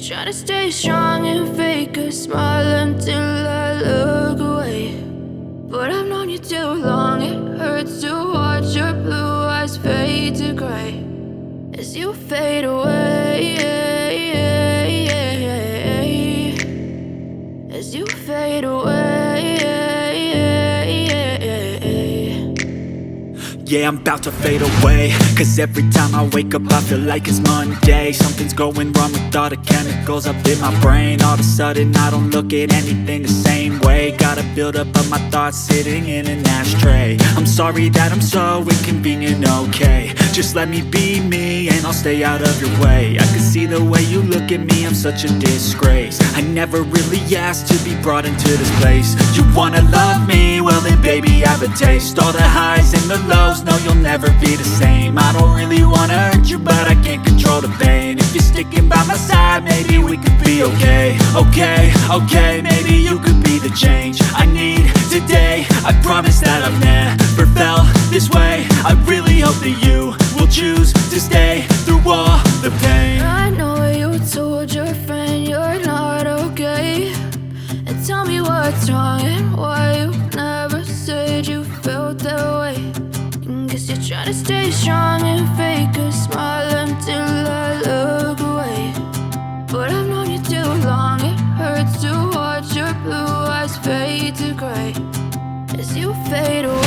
try to stay strong and fake a smile until I look away. But I've known you too long, it hurts to watch your blue eyes fade to gray as you fade away, as you fade away. Yeah, I'm about to fade away, cause every time I wake up I feel like it's Monday. Something's going wrong with all the chemicals up in my brain. All of a sudden I don't look at anything the same way. Gotta build up of my thoughts sitting in an ashtray. I'm sorry that I'm so inconvenient, okay. Just let me be me and I'll stay out of your way. I can see the way you look at me, I'm such a disgrace. I never really asked to be brought into this place. You wanna love me? Well then baby I have a taste. All the highs and the lows, no you'll never be the same. I don't really wanna hurt you but I can't control the pain. If you're sticking by my side maybe we could be okay. Okay, maybe you could be the change I need today. I promise that I've never felt this way. I really hope that you will choose to stay through all the pain. I know you told your friend you're not okay, and tell me what's wrong and why you never said you felt that way. Guess you're trying to stay strong and fake a smile until I look away. But I've known you too long, it hurts to watch your blue eyes fade to gray as you fade away.